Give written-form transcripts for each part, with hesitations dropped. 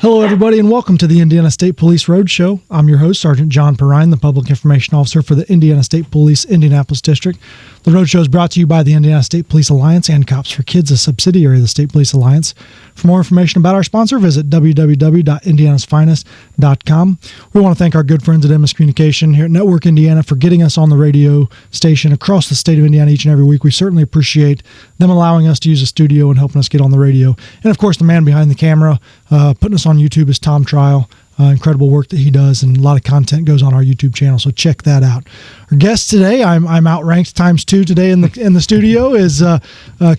Hello, everybody, and welcome to the Indiana State Police Roadshow. I'm your host, Sergeant John Perrine, the Public Information Officer for the Indiana State Police Indianapolis District. The Roadshow is brought to you by the Indiana State Police Alliance and Cops for Kids, a subsidiary of the State Police Alliance. For more information about our sponsor, visit www.indianasfinest.com. We want to thank our good friends at MS Communication here at Network Indiana for getting us on the radio station across the state of Indiana each and every week. We certainly appreciate them allowing us to use the studio and helping us get on the radio. And, of course, the man behind the camera, putting us on YouTube is Tom Trial. Incredible work that he does, and a lot of content goes on our YouTube channel, so check that out. Our guest today, I'm outranked times 2 today in the studio, is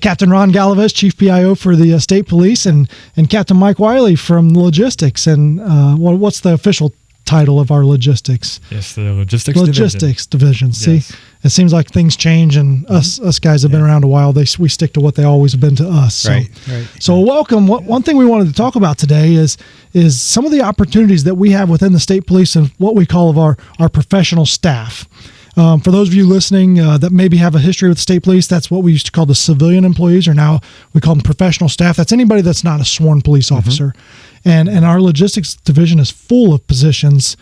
Captain Ron Galvez, Chief PIO for the State Police, and Captain Mike Wiley from Logistics. And what's the official title of our logistics? Yes, the Logistics Division. See, yes. It seems like things change, and us guys have been around a while. We stick to what they always have been to us. So, right. So welcome. One thing we wanted to talk about today is some of the opportunities that we have within the state police and what we call of our professional staff. For those of you listening that maybe have a history with the state police, that's what we used to call the civilian employees, or now we call them professional staff. That's anybody that's not a sworn police officer. And our logistics division is full of positions.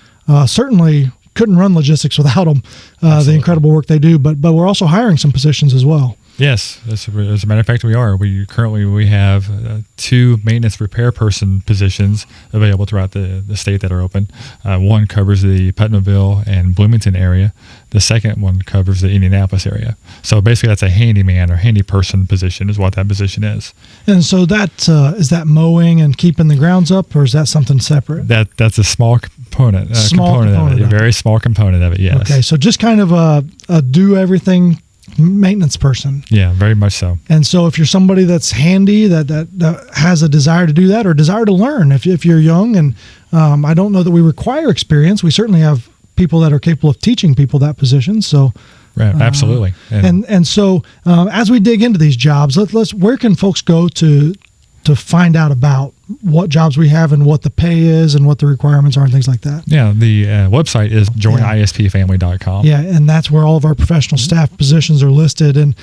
Certainly couldn't run logistics without them, the incredible work they do. But we're also hiring some positions as well. Yes, as a matter of fact, we are. We have 2 maintenance repair person positions available throughout the state that are open. One covers the Putnamville and Bloomington area. The second one covers the Indianapolis area. So basically, that's a handyman or handy person position is what that position is. And so that is that mowing and keeping the grounds up, or is that something separate? That's a small component. Of it. A very small component of it. Yes. Okay, so just kind of a do everything maintenance person. Yeah, very much so. And so if you're somebody that's handy, that has a desire to do that or desire to learn, if you're young, and I don't know that we require experience, we certainly have people that are capable of teaching people that position. So right, absolutely. And so as we dig into these jobs, where can folks go to find out about what jobs we have and what the pay is and what the requirements are and things like that? Yeah, the website is joinispfamily.com. Yeah, and that's where all of our professional staff positions are listed. And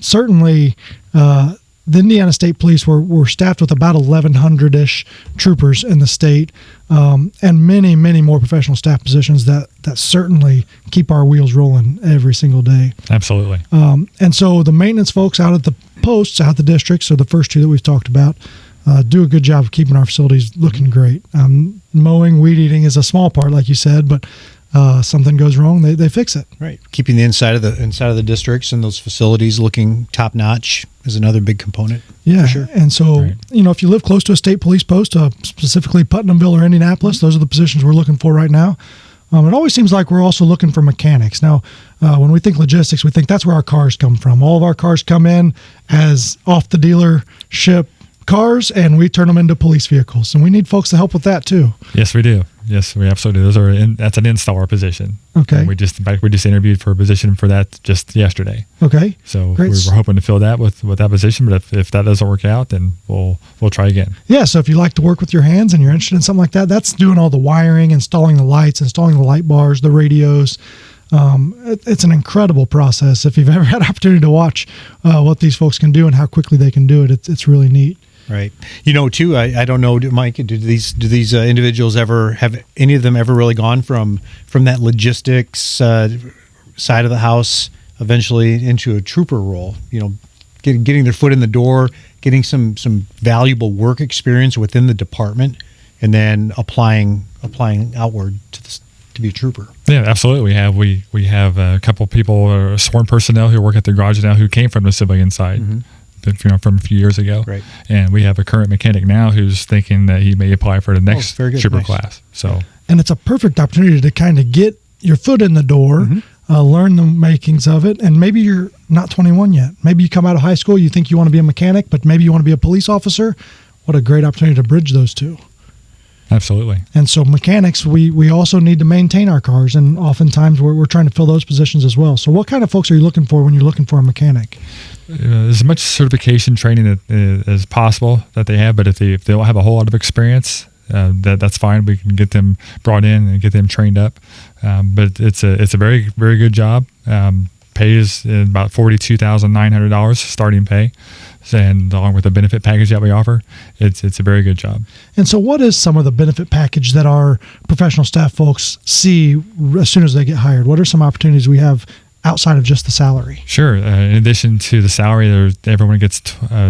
certainly the Indiana State Police, we're staffed with about 1,100-ish troopers in the state, and many, many more professional staff positions that certainly keep our wheels rolling every single day. Absolutely. And so the maintenance folks out at the posts, out the districts, so the first 2 that we've talked about, do a good job of keeping our facilities looking great. Mowing, weed eating is a small part, like you said, but something goes wrong, they fix it. Right. Keeping the inside of the districts and those facilities looking top notch is another big component. Yeah, for sure. And so if you live close to a state police post, specifically Putnamville or Indianapolis, those are the positions we're looking for right now. It always seems like we're also looking for mechanics. Now, when we think logistics, we think that's where our cars come from. All of our cars come in as off the dealership cars, and we turn them into police vehicles. And we need folks to help with that too. Yes, we do. Yes, we absolutely do. That's an installer position. Okay. And we just interviewed for a position for that just yesterday. Okay. So great. we're hoping to fill that with that position, but if that doesn't work out, then we'll try again. Yeah, so if you like to work with your hands and you're interested in something like that, that's doing all the wiring, installing the lights, installing the light bars, the radios. It's an incredible process. If you've ever had opportunity to watch what these folks can do and how quickly they can do it, it's really neat. Right. Too, I don't know, Mike, do these individuals have any of them ever really gone from that logistics side of the house eventually into a trooper role? Getting their foot in the door, getting some valuable work experience within the department, and then applying outward to be a trooper. Yeah, absolutely. We have a couple people, sworn personnel who work at the garage now who came from the civilian side. Mm-hmm. From a few years ago. Right. And we have a current mechanic now who's thinking that he may apply for the next trooper class. So, and it's a perfect opportunity to kind of get your foot in the door, learn the makings of it, and maybe you're not 21 yet. Maybe you come out of high school, you think you want to be a mechanic, but maybe you want to be a police officer. What a great opportunity to bridge those two. Absolutely. And so mechanics, we also need to maintain our cars, and oftentimes we're trying to fill those positions as well. So what kind of folks are you looking for when you're looking for a mechanic? As much certification training as possible that they have, but if they don't have a whole lot of experience, that's fine. We can get them brought in and get them trained up. But it's a very, very good job. Pay is about $42,900 starting pay. and along with the benefit package that we offer, it's a very good job. And so what is some of the benefit package that our professional staff folks see as soon as they get hired? What are some opportunities we have outside of just the salary? Sure. In addition to the salary, everyone gets,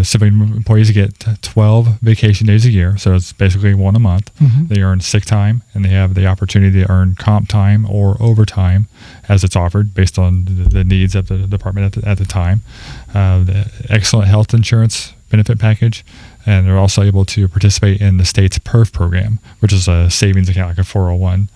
civilian employees get 12 vacation days a year. So it's basically one a month. Mm-hmm. They earn sick time, and they have the opportunity to earn comp time or overtime as it's offered based on the needs of the department at the time. The excellent health insurance benefit package. And they're also able to participate in the state's PERF program, which is a savings account, like a 401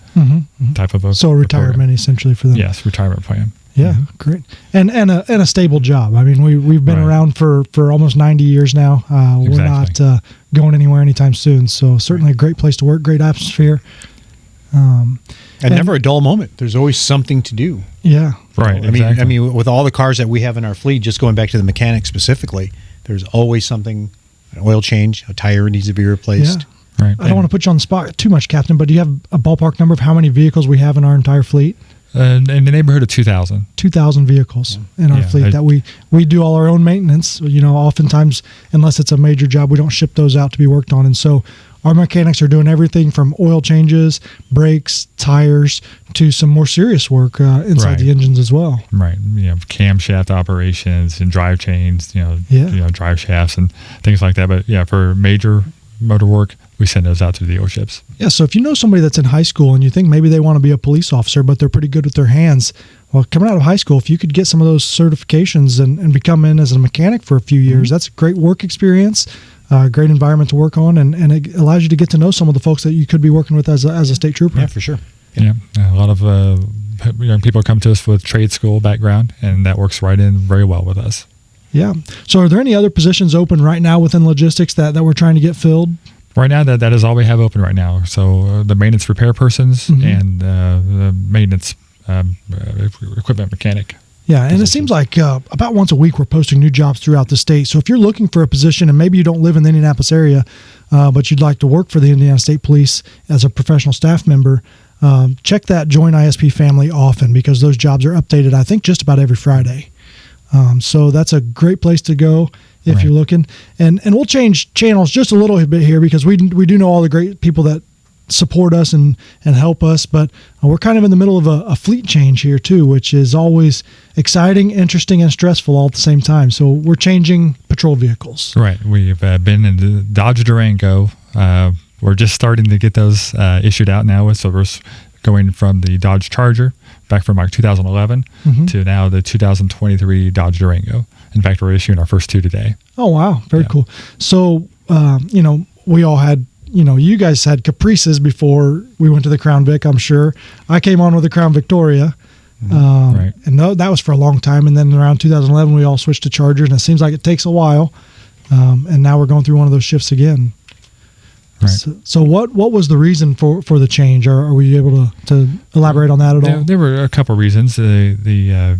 type of a So a retirement program. essentially for them. Yes, retirement plan. Yeah, great. And a stable job. I mean, we've been Right. around for almost 90 years now. We're Exactly. not going anywhere anytime soon. So certainly a great place to work, great atmosphere. And never a dull moment. There's always something to do. Yeah. Right. I mean, with all the cars that we have in our fleet, just going back to the mechanic specifically, there's always something, an oil change, a tire needs to be replaced. Yeah. Right. I don't want to put you on the spot too much, Captain, but do you have a ballpark number of how many vehicles we have in our entire fleet? In the neighborhood of 2,000. 2,000 vehicles in our Yeah, fleet that we do all our own maintenance. You know, oftentimes, unless it's a major job, we don't ship those out to be worked on. And so our mechanics are doing everything from oil changes, brakes, tires, to some more serious work inside Right. the engines as well. Right. You know, camshaft operations and drive chains, Yeah. drive shafts and things like that. But yeah, for major motor work, we send those out to the dealerships. Yeah, so if you know somebody that's in high school and you think maybe they want to be a police officer, but they're pretty good with their hands, well, coming out of high school, if you could get some of those certifications and become in as a mechanic for a few years, that's a great work experience, great environment to work on, and it allows you to get to know some of the folks that you could be working with as a state trooper. Yeah, for sure. Yeah. A lot of young people come to us with trade school background, and that works right in very well with us. Yeah. So are there any other positions open right now within logistics that we're trying to get filled? Right now, that is all we have open right now. So the maintenance repair persons and the maintenance equipment mechanic. Yeah, and it seems like about once a week we're posting new jobs throughout the state. So if you're looking for a position and maybe you don't live in the Indianapolis area, but you'd like to work for the Indiana State Police as a professional staff member, check that Join ISP family often because those jobs are updated, I think, just about every Friday. So that's a great place to go if Right. you're looking. And we'll change channels just a little bit here because we do know all the great people that support us and help us, but we're kind of in the middle of a fleet change here too, which is always exciting, interesting, and stressful all at the same time. So we're changing patrol vehicles. Right. We've been in the Dodge Durango. We're just starting to get those issued out now. So we're going from the Dodge Charger back from like 2011 to now the 2023 Dodge Durango. In fact, we're issuing our first two today. Oh, wow. Very cool. So, we all had, you guys had Caprices before we went to the Crown Vic, I'm sure. I came on with the Crown Victoria. Right. And that was for a long time. And then around 2011, we all switched to Chargers. And it seems like it takes a while. And now we're going through one of those shifts again. Right. So what was the reason for the change? Are we able to elaborate on that at all? There were a couple of reasons. The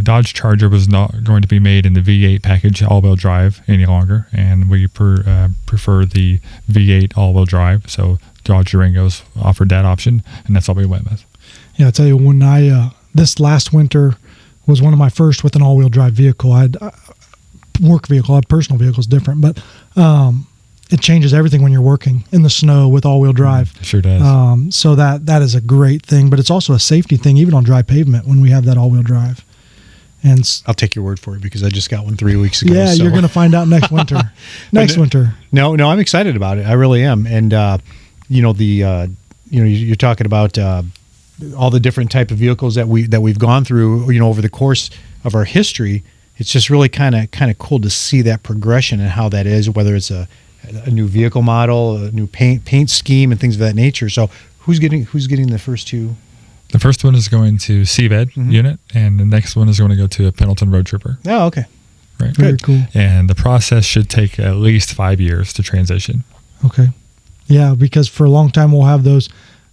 Dodge Charger was not going to be made in the V8 package all-wheel drive any longer, and we prefer the V8 all-wheel drive. So Dodge Durangos offered that option, and that's all we went with. Yeah, I tell you, when this last winter was one of my first with an all-wheel drive vehicle. I had work vehicle. I had personal vehicles different, but it changes everything when you're working in the snow with all-wheel drive. It sure does. So that is a great thing, but it's also a safety thing, even on dry pavement when we have that all-wheel drive. And I'll take your word for it because I just got one 3 weeks ago. yeah, so. you're going to find out next winter. Winter. No, I'm excited about it. I really am. And you're talking about all the different type of vehicles that we've gone through. Over the course of our history, it's just really kind of cool to see that progression and how that is. Whether it's a new vehicle model, a new paint scheme, and things of that nature. So who's getting the first two? The first one is going to CVED unit, and the next one is going to go to a Pendleton Road Trooper. Oh, okay. Right. Very cool. And the process should take at least 5 years to transition. Okay. Yeah, because for a long time we'll have those,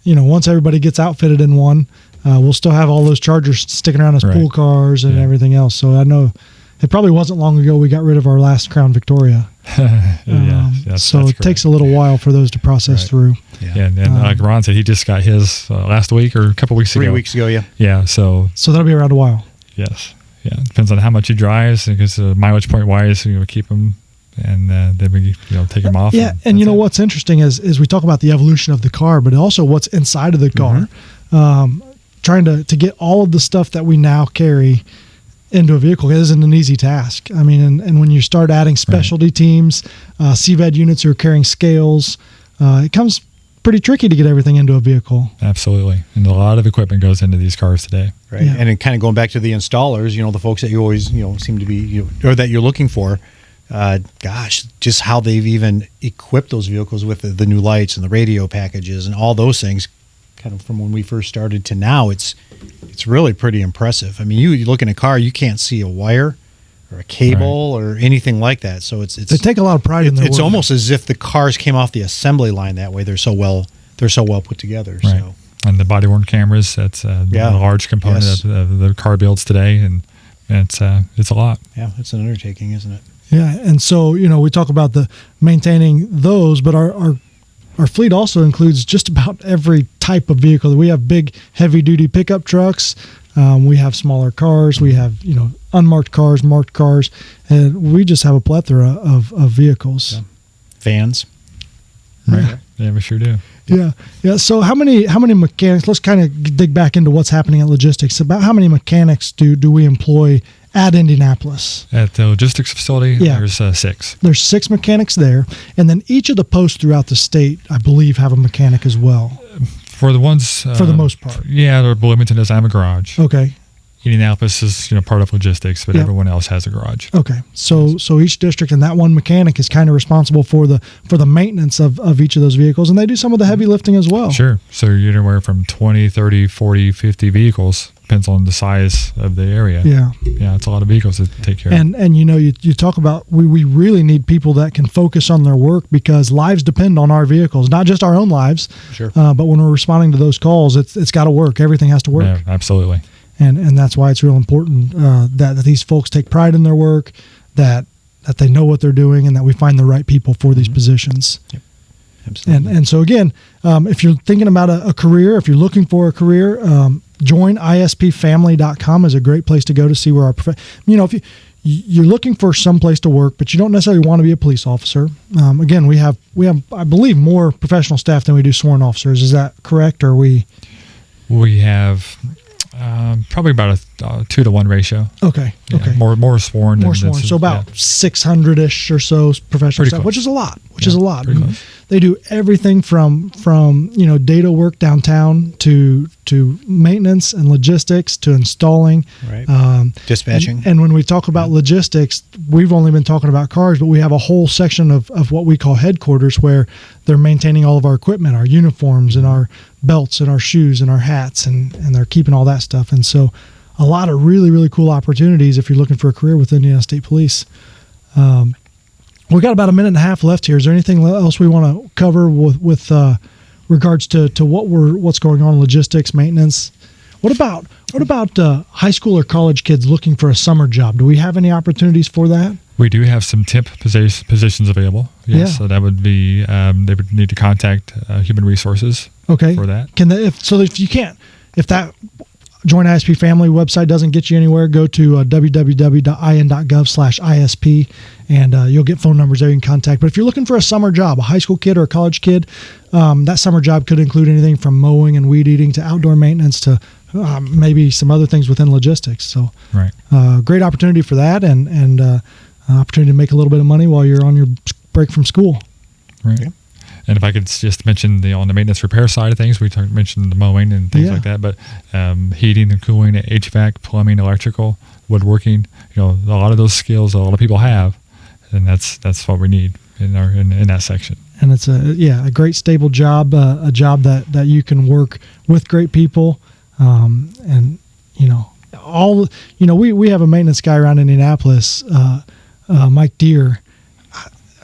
once everybody gets outfitted in one, we'll still have all those Chargers sticking around as pool cars and everything else. So I know it probably wasn't long ago we got rid of our last Crown Victoria. So it takes a little while for those to process through. Yeah, and like Ron said, he just got his last week or a couple weeks ago. 3 weeks ago, yeah. Yeah, so that'll be around a while. yes. Yeah, it depends on how much he drives, because mileage point wise, keep him, and then we take him off. Yeah, and what's interesting is we talk about the evolution of the car, but also what's inside of the car. Trying to get all of the stuff that we now carry into a vehicle isn't an easy task. I mean, and when you start adding specialty teams, CVED units who are carrying scales, it comes pretty tricky to get everything into a vehicle. Absolutely. And a lot of equipment goes into these cars today. Right. Yeah. And then kind of going back to the installers, the folks that you always, seem to be, or that you're looking for, just how they've even equipped those vehicles with the new lights and the radio packages and all those things, kind of from when we first started to now, it's really pretty impressive. I mean, you look in a car, you can't see a wire or a cable or anything like that. So they take a lot of pride in their It's work. almost as if the cars came off the assembly line that way. They're so well put together. Right. So. And the body worn cameras, that's a large component of the car builds today, and it's a lot. Yeah, it's an undertaking, isn't it? Yeah, and so we talk about the maintaining those, but our fleet also includes just about every type of vehicle. We have big, heavy-duty pickup trucks. We have smaller cars. We have unmarked cars, marked cars, and we just have a plethora of vehicles. Yeah. Vans. Right. Yeah, we sure do. Yeah. So how many mechanics? Let's kind of dig back into what's happening at logistics. About how many mechanics do we employ at Indianapolis? At the logistics facility, there's 6. There's 6 mechanics there, and then each of the posts throughout the state, I believe, have a mechanic as well. For the ones, for the most part, Bloomington does have a garage. Okay. Indianapolis is part of logistics, but everyone else has a garage. Okay, so each district and that one mechanic is kind of responsible for the maintenance of each of those vehicles, and they do some of the heavy lifting as well. Sure. So you're anywhere from 20, 30, 40, 50 vehicles, depends on the size of the area. Yeah, it's a lot of vehicles to take care of. And you talk about we really need people that can focus on their work, because lives depend on our vehicles, not just our own lives. Sure. But when we're responding to those calls, it's got to work. Everything has to work. Yeah, absolutely. And that's why it's real important that these folks take pride in their work, that they know what they're doing, and that we find the right people for these positions. Yep. Absolutely. And so again, if you're thinking about a career, if you're looking for a career, join ispfamily.com is a great place to go to see where our if you're looking for some place to work, but you don't necessarily want to be a police officer. Again, we have I believe more professional staff than we do sworn officers. Is that correct? Or we have probably about a 2-to-1 ratio. Okay. Yeah, Okay. More sworn. More sworn. So about 600-ish or so professional Pretty staff, close. which is a lot. Is a lot. Pretty close. They do everything from data work downtown to maintenance and logistics to installing. Right. Dispatching. And when we talk about logistics, we've only been talking about cars, but we have a whole section of what we call headquarters, where they're maintaining all of our equipment, our uniforms and our belts and our shoes and our hats, and they're keeping all that stuff. And so a lot of really, really cool opportunities if you're looking for a career with Indiana State Police. We've got about a minute and a half left here. Is there anything else we want to cover with regards to what's going on in logistics, maintenance? What about high school or college kids looking for a summer job? Do we have any opportunities for that? We do have some temp positions available. Yes, Yeah. so that would be they would need to contact Human Resources. Okay. For that. If that Join ISP Family website doesn't get you anywhere, go to www.in.gov/ISP, and you'll get phone numbers there you can contact. But if you're looking for a summer job, a high school kid or a college kid, that summer job could include anything from mowing and weed eating to outdoor maintenance to maybe some other things within logistics. So, right. Great opportunity for that, and opportunity to make a little bit of money while you're on your break from school. Right. Yeah. And if I could just mention on the maintenance repair side of things, we mentioned the mowing and things like that, but heating and cooling, HVAC, plumbing, electrical, woodworking, a lot of those skills a lot of people have, and that's what we need in that section. And it's a great stable job, a job that you can work with great people, and we have a maintenance guy around Indianapolis, Mike Deere.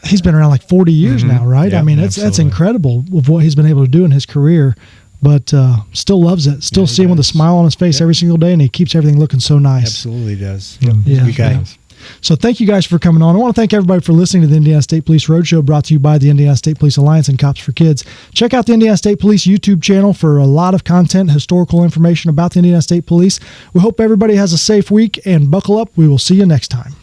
He's been around like 40 years now, right? Yeah, I mean, that's incredible with what he's been able to do in his career, but still loves it. Still see him with a smile on his face every single day, and he keeps everything looking so nice. Absolutely does. Yeah. Good guy. So thank you guys for coming on. I want to thank everybody for listening to the Indiana State Police Roadshow, brought to you by the Indiana State Police Alliance and Cops for Kids. Check out the Indiana State Police YouTube channel for a lot of content, historical information about the Indiana State Police. We hope everybody has a safe week, and buckle up. We will see you next time.